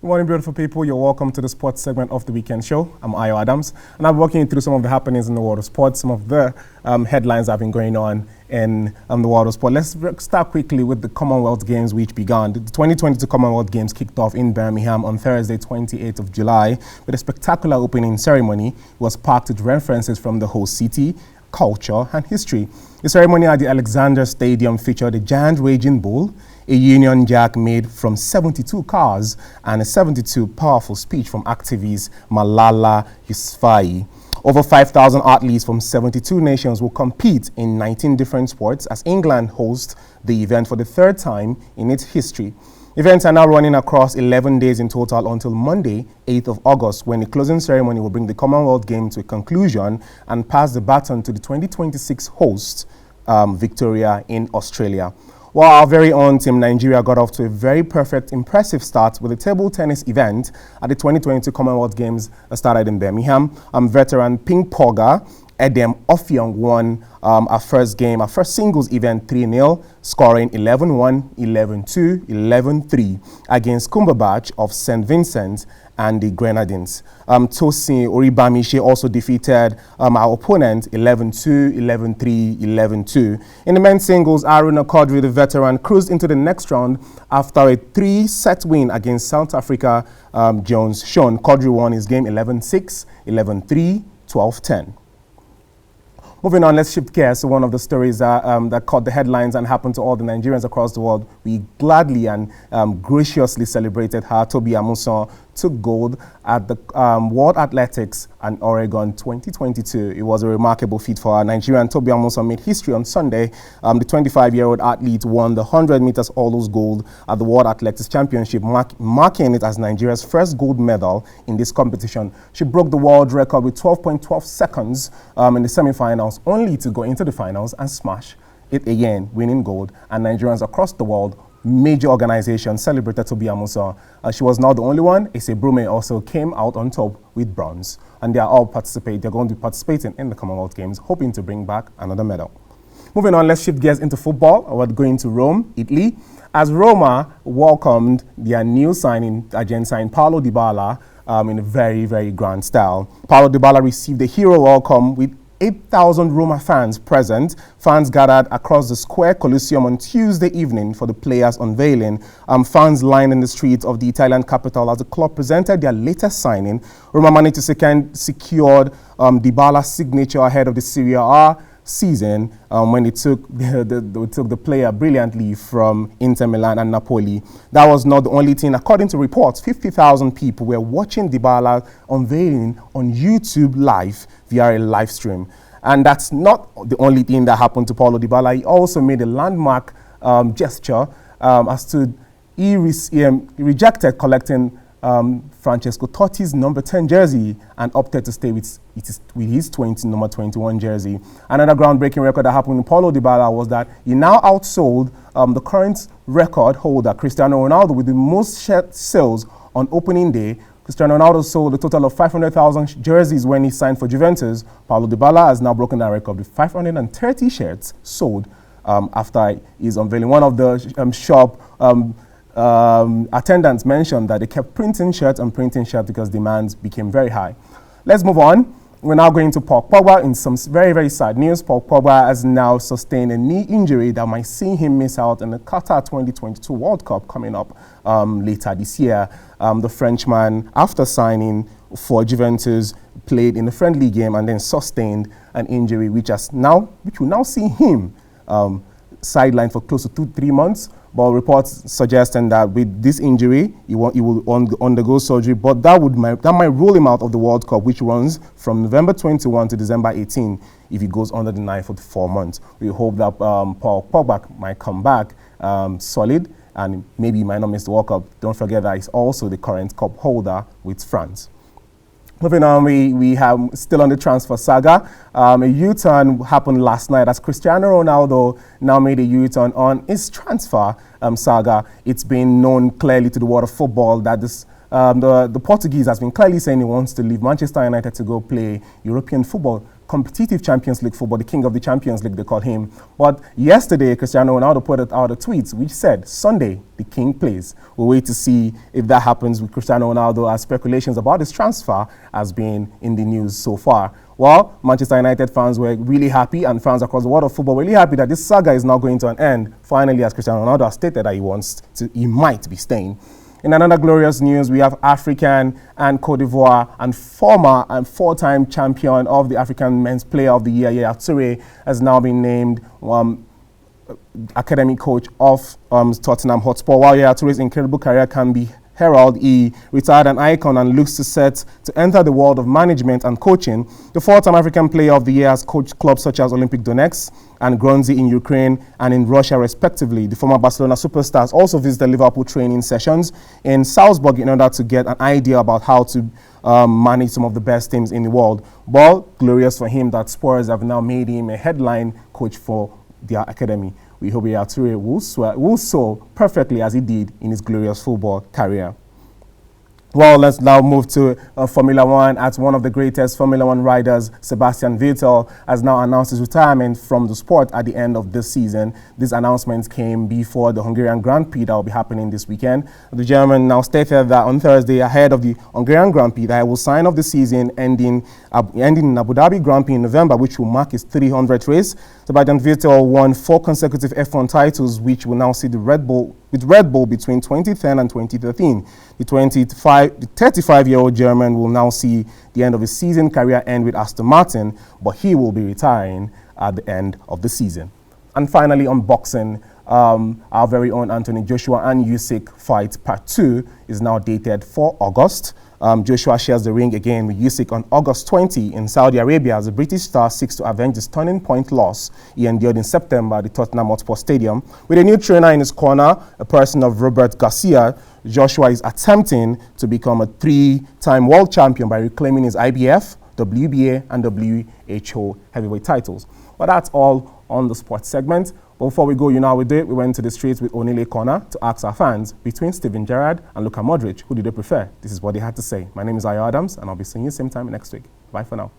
Good morning, beautiful people. You're welcome to the sports segment of the weekend show. I'm Ayo Adams, and I'm walking you through some of the happenings in the world of sports, some of the headlines that have been going on in the world of sport. Let's start quickly with the Commonwealth Games, which began. The 2022 Commonwealth Games kicked off in Birmingham on Thursday, 28th of July, with a spectacular opening ceremony. It was packed with references from the host city, culture, and history. The ceremony at the Alexander Stadium featured a giant raging bull, a Union Jack made from 72 cars, and a 72 powerful speech from activist Malala Yousafzai. Over 5,000 athletes from 72 nations will compete in 19 different sports as England hosts the event for the third time in its history. Events are now running across 11 days in total until Monday, 8th of August, when the closing ceremony will bring the Commonwealth Games to a conclusion and pass the baton to the 2026 host, Victoria in Australia. While our very own team Nigeria got off to a very perfect, impressive start with a table tennis event at the 2022 Commonwealth Games started in Birmingham. Veteran ping ponger Edem Offiong won our first singles event 3-0, scoring 11-1, 11-2, 11-3 against Cumberbatch of St. Vincent and the Grenadines. Tosin Oribamiche also defeated our opponent 11-2, 11-3, 11-2. In the men's singles, Aruna Quadri, the veteran, cruised into the next round after a 3-set win against South Africa Jones Sean. Quadri won his game 11-6, 11-3, 12-10. Moving on, let's shift gears to one of the stories that caught the headlines and happened to all the Nigerians across the world. We gladly and graciously celebrated how Tobi Amusan took gold at the World Athletics and Oregon 2022. It was a remarkable feat for our Nigerian. Tobi Amusan made history on Sunday. The 25-year-old athlete won the 100 meters hurdles gold at the World Athletics Championship, marking it as Nigeria's first gold medal in this competition. She broke the world record with 12.12 seconds in the semifinals, only to go into the finals and smash it again, winning gold. And Nigerians across the world, major organizations celebrated Tobi Amusan. She was not the only one. Ese Brume also came out on top with bronze. And they are all they're going to be participating in the Commonwealth Games, hoping to bring back another medal. Moving on, let's shift gears into football. We're going to Rome, Italy, as Roma welcomed their new signing, agent signed Paulo Dybala, in a very, very grand style. Paulo Dybala received a hero welcome with 8,000 Roma fans present. Fans gathered across the Square Coliseum on Tuesday evening for the players' unveiling. Fans lined in the streets of the Italian capital as the club presented their latest signing. Roma managed to secured Dybala's signature ahead of the Serie A season when they took the player brilliantly from Inter Milan and Napoli. That was not the only thing. According to reports, 50,000 people were watching Dybala unveiling on YouTube live via a live stream. And that's not the only thing that happened to Paulo Dybala. He also made a landmark gesture as to he rejected collecting Francesco Totti's number 10 jersey and opted to stay with his number 21 jersey. Another groundbreaking record that happened with Paulo Dybala was that he now outsold the current record holder, Cristiano Ronaldo, with the most shirt sales on opening day. Cristiano Ronaldo sold a total of 500,000 jerseys when he signed for Juventus. Paulo Dybala has now broken that record with 530 shirts sold after his unveiling. One of the shop attendants mentioned that they kept printing shirts because demands became very high. Let's move on. We're now going to Paul Pogba in some very, very sad news. Paul Pogba has now sustained a knee injury that might see him miss out on the Qatar 2022 World Cup coming up later this year. The Frenchman, after signing for Juventus, played in a friendly game and then sustained an injury which will now see him sidelined for close to 2-3 months. But reports suggesting that with this injury, he will undergo surgery, but that might rule him out of the World Cup, which runs from November 21 to December 18 if he goes under the knife for 4 months. We hope that Paul Pogba might come back solid and maybe he might not miss the World Cup. Don't forget that he's also the current cup holder with France. Moving on, we have still on the transfer saga. A U-turn happened last night as Cristiano Ronaldo now made a U-turn on his transfer saga. It's been known clearly to the world of football that the Portuguese has been clearly saying he wants to leave Manchester United to go play European football. competitive Champions League football, the king of the Champions League, they call him. But yesterday, Cristiano Ronaldo put out a tweet which said, Sunday, the king plays. We'll wait to see if that happens with Cristiano Ronaldo, as speculations about his transfer has been in the news so far. Well, Manchester United fans were really happy, and fans across the world of football were really happy that this saga is now going to an end. Finally, as Cristiano Ronaldo has stated that he might be staying. In another glorious news, we have African and Cote d'Ivoire and former and four-time champion of the African Men's Player of the Year, Yaya Toure, has now been named academic coach of Tottenham Hotspur. While Yaya Toure's incredible career can be heralded, he retired an icon and looks to enter the world of management and coaching. The four-time African Player of the Year has coached clubs such as Olympic Donetsk and Grozny in Ukraine and in Russia, respectively. The former Barcelona superstar has also visited Liverpool training sessions in Salzburg in order to get an idea about how to manage some of the best teams in the world. Well, glorious for him that Spurs have now made him a headline coach for their academy. We hope Yaya Toure will soar perfectly as he did in his glorious football career. Well, let's now move to Formula 1. As one of the greatest Formula 1 riders, Sebastian Vettel has now announced his retirement from the sport at the end of this season. This announcement came before the Hungarian Grand Prix that will be happening this weekend. The German now stated that on Thursday, ahead of the Hungarian Grand Prix, that he will sign off the season ending in Abu Dhabi Grand Prix in November, which will mark his 300th race. Sebastian Vettel won 4 consecutive F1 titles, which will now see the Red Bull between 2010 and 2013. The 35-year-old German will now see the end of his season career end with Aston Martin, but he will be retiring at the end of the season. And finally, on boxing, our very own Anthony Joshua and Usyk fight part 2 is now dated for August. Joshua shares the ring again with Usyk on August 20 in Saudi Arabia as the British star seeks to avenge his turning point loss he endured in September at the Tottenham Hotspur Stadium. With a new trainer in his corner, a person of Robert Garcia, Joshua is attempting to become a 3-time world champion by reclaiming his IBF, WBA, and WHO heavyweight titles. But that's all on the sports segment. But before we go, you know how we do it. We went to the streets with Onile Corner to ask our fans, between Steven Gerrard and Luka Modric, who do they prefer? This is what they had to say. My name is Ayo Adams, and I'll be seeing you same time next week. Bye for now.